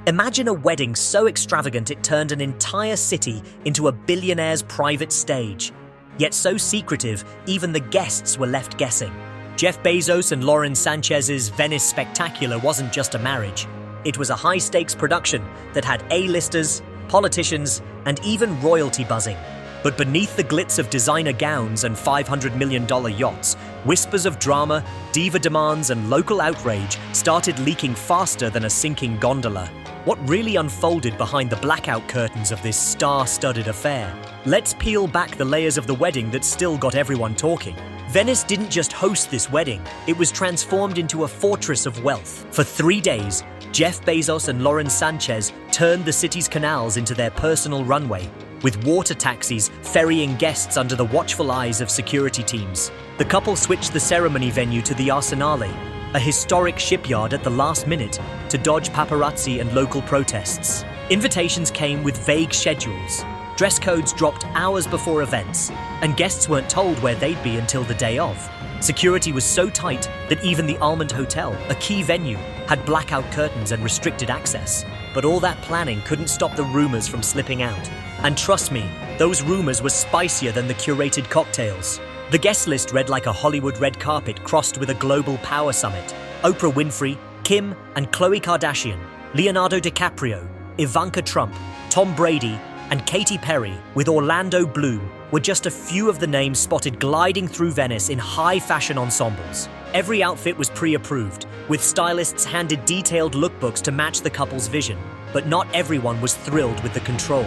Imagine a wedding so extravagant it turned an entire city into a billionaire's private stage. Yet so secretive, even the guests were left guessing. Jeff Bezos and Lauren Sánchez's Venice Spectacular wasn't just a marriage. It was a high-stakes production that had A-listers, politicians, and even royalty buzzing. But beneath the glitz of designer gowns and $500 million yachts, whispers of drama, diva demands, and local outrage started leaking faster than a sinking gondola. What really unfolded behind the blackout curtains of this star-studded affair? Let's peel back the layers of the wedding that still got everyone talking. Venice didn't just host this wedding, it was transformed into a fortress of wealth. For 3 days, Jeff Bezos and Lauren Sánchez turned the city's canals into their personal runway, with water taxis ferrying guests under the watchful eyes of security teams. The couple switched the ceremony venue to the Arsenale, a historic shipyard at the last minute to dodge paparazzi and local protests. Invitations came with vague schedules. Dress codes dropped hours before events, and guests weren't told where they'd be until the day of. Security was so tight that even the Almond Hotel, a key venue, had blackout curtains and restricted access. But all that planning couldn't stop the rumors from slipping out. And trust me, those rumors were spicier than the curated cocktails. The guest list read like a Hollywood red carpet crossed with a global power summit. Oprah Winfrey, Kim and Khloe Kardashian, Leonardo DiCaprio, Ivanka Trump, Tom Brady, and Katy Perry, with Orlando Bloom, were just a few of the names spotted gliding through Venice in high-fashion ensembles. Every outfit was pre-approved, with stylists handed detailed lookbooks to match the couple's vision, but not everyone was thrilled with the control.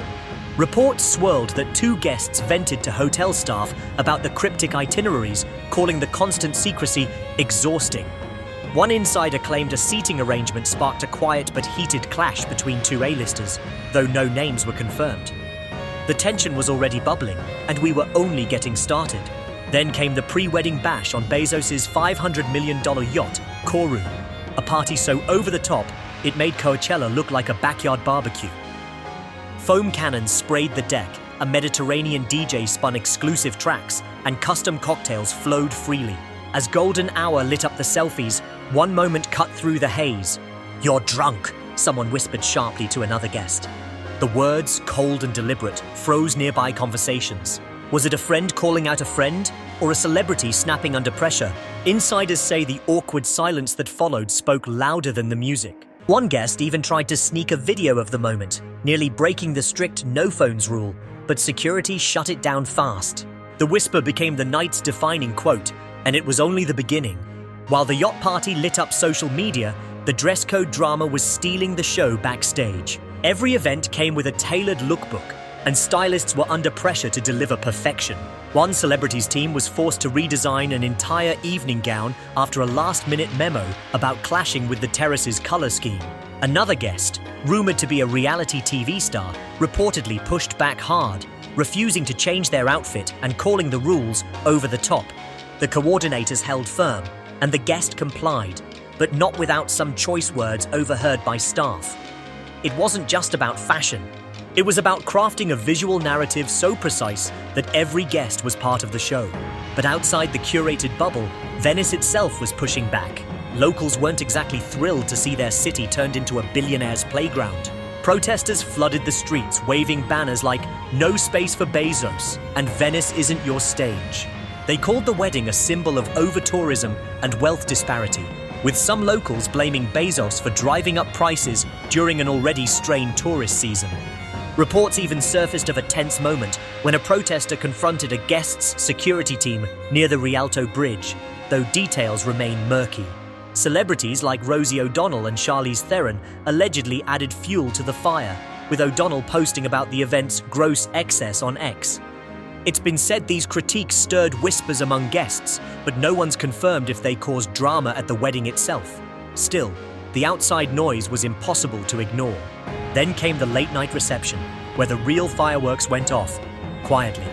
Reports swirled that 2 guests vented to hotel staff about the cryptic itineraries, calling the constant secrecy exhausting. One insider claimed a seating arrangement sparked a quiet but heated clash between 2 A-listers, though no names were confirmed. The tension was already bubbling, and we were only getting started. Then came the pre-wedding bash on Bezos' $500 million yacht, Kourou, a party so over the top, it made Coachella look like a backyard barbecue. Foam cannons sprayed the deck, a Mediterranean DJ spun exclusive tracks, and custom cocktails flowed freely. As golden hour lit up the selfies, one moment cut through the haze. "You're drunk," someone whispered sharply to another guest. The words, cold and deliberate, froze nearby conversations. Was it a friend calling out a friend, or a celebrity snapping under pressure? Insiders say the awkward silence that followed spoke louder than the music. One guest even tried to sneak a video of the moment, nearly breaking the strict no-phones rule, but security shut it down fast. The whisper became the night's defining quote, and it was only the beginning. While the yacht party lit up social media, the dress code drama was stealing the show backstage. Every event came with a tailored lookbook, and stylists were under pressure to deliver perfection. One celebrity's team was forced to redesign an entire evening gown after a last-minute memo about clashing with the terrace's color scheme. Another guest, rumored to be a reality TV star, reportedly pushed back hard, refusing to change their outfit and calling the rules over the top. The coordinators held firm, and the guest complied, but not without some choice words overheard by staff. It wasn't just about fashion. It was about crafting a visual narrative so precise that every guest was part of the show. But outside the curated bubble, Venice itself was pushing back. Locals weren't exactly thrilled to see their city turned into a billionaire's playground. Protesters flooded the streets, waving banners like "No space for Bezos" and "Venice isn't your stage." They called the wedding a symbol of over-tourism and wealth disparity, with some locals blaming Bezos for driving up prices during an already strained tourist season. Reports even surfaced of a tense moment when a protester confronted a guest's security team near the Rialto Bridge, though details remain murky. Celebrities like Rosie O'Donnell and Charlize Theron allegedly added fuel to the fire, with O'Donnell posting about the event's gross excess on X. It's been said these critiques stirred whispers among guests, but no one's confirmed if they caused drama at the wedding itself. Still, the outside noise was impossible to ignore. Then came the late-night reception, where the real fireworks went off, quietly.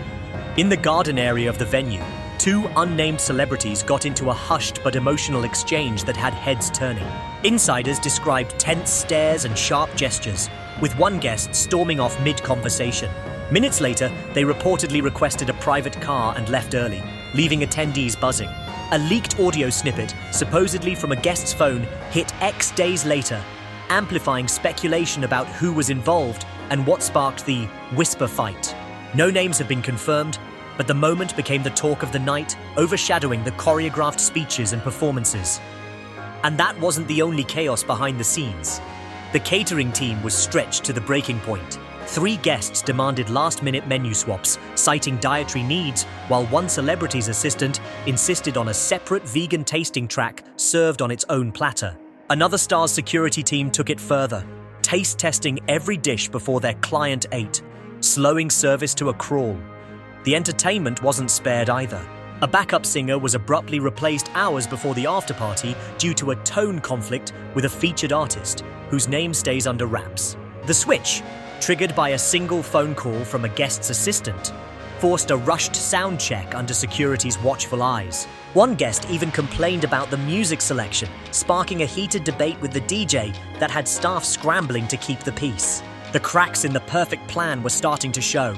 In the garden area of the venue, 2 unnamed celebrities got into a hushed but emotional exchange that had heads turning. Insiders described tense stares and sharp gestures, with one guest storming off mid-conversation. Minutes later, they reportedly requested a private car and left early, leaving attendees buzzing. A leaked audio snippet, supposedly from a guest's phone, hit X days later. amplifying speculation about who was involved and what sparked the whisper fight. No names have been confirmed, but the moment became the talk of the night, overshadowing the choreographed speeches and performances. And that wasn't the only chaos behind the scenes. The catering team was stretched to the breaking point. 3 guests demanded last-minute menu swaps, citing dietary needs, while one celebrity's assistant insisted on a separate vegan tasting track served on its own platter. Another star's security team took it further, taste testing every dish before their client ate, slowing service to a crawl. The entertainment wasn't spared either. A backup singer was abruptly replaced hours before the afterparty due to a tone conflict with a featured artist, whose name stays under wraps. The switch, triggered by a single phone call from a guest's assistant, forced a rushed sound check under security's watchful eyes. One guest even complained about the music selection, sparking a heated debate with the DJ that had staff scrambling to keep the peace. The cracks in the perfect plan were starting to show.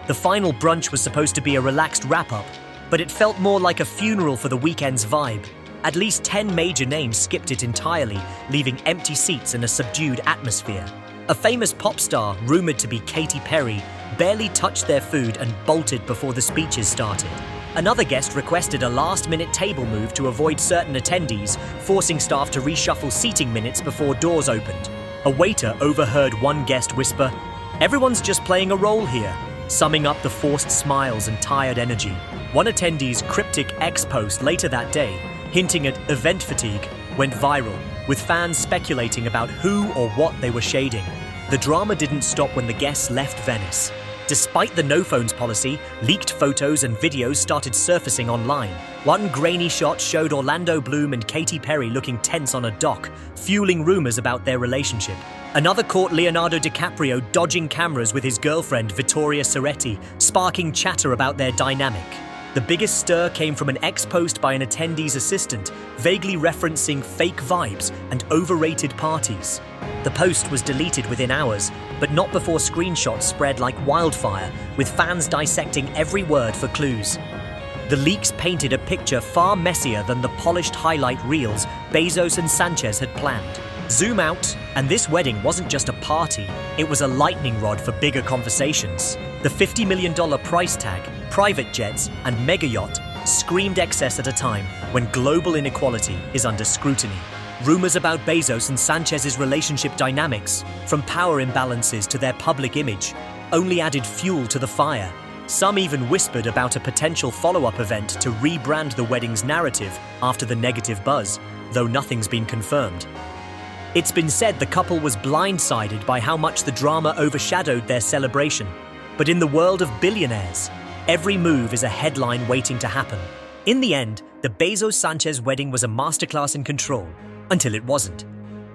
The final brunch was supposed to be a relaxed wrap-up, but it felt more like a funeral for the weekend's vibe. At least 10 major names skipped it entirely, leaving empty seats and a subdued atmosphere. A famous pop star, rumored to be Katy Perry, barely touched their food and bolted before the speeches started. Another guest requested a last-minute table move to avoid certain attendees, forcing staff to reshuffle seating minutes before doors opened. A waiter overheard one guest whisper, "Everyone's just playing a role here," summing up the forced smiles and tired energy. One attendee's cryptic X post later that day, hinting at event fatigue, went viral, with fans speculating about who or what they were shading. The drama didn't stop when the guests left Venice. Despite the no-phones policy, leaked photos and videos started surfacing online. One grainy shot showed Orlando Bloom and Katy Perry looking tense on a dock, fueling rumors about their relationship. Another caught Leonardo DiCaprio dodging cameras with his girlfriend Vittoria Ceretti, sparking chatter about their dynamic. The biggest stir came from an ex-post by an attendee's assistant, vaguely referencing fake vibes and overrated parties. The post was deleted within hours, but not before screenshots spread like wildfire, with fans dissecting every word for clues. The leaks painted a picture far messier than the polished highlight reels Bezos and Sánchez had planned. Zoom out, and this wedding wasn't just a party, it was a lightning rod for bigger conversations. The $50 million price tag, private jets, and mega yacht screamed excess at a time when global inequality is under scrutiny. Rumors about Bezos and Sanchez's relationship dynamics, from power imbalances to their public image, only added fuel to the fire. Some even whispered about a potential follow-up event to rebrand the wedding's narrative after the negative buzz, though nothing's been confirmed. It's been said the couple was blindsided by how much the drama overshadowed their celebration. But in the world of billionaires, every move is a headline waiting to happen. In the end, the Bezos-Sánchez wedding was a masterclass in control, until it wasn't.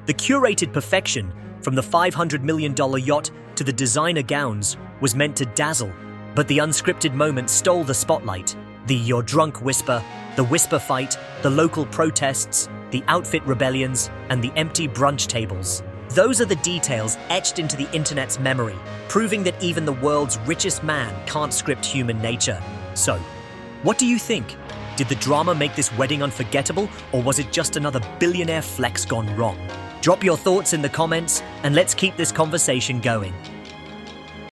The curated perfection, from the $500 million yacht to the designer gowns, was meant to dazzle, but the unscripted moment stole the spotlight. The "you're drunk" whisper, the whisper fight, the local protests, the outfit rebellions, and the empty brunch tables. Those are the details etched into the internet's memory, proving that even the world's richest man can't script human nature. So, what do you think? Did the drama make this wedding unforgettable, or was it just another billionaire flex gone wrong? Drop your thoughts in the comments, and let's keep this conversation going.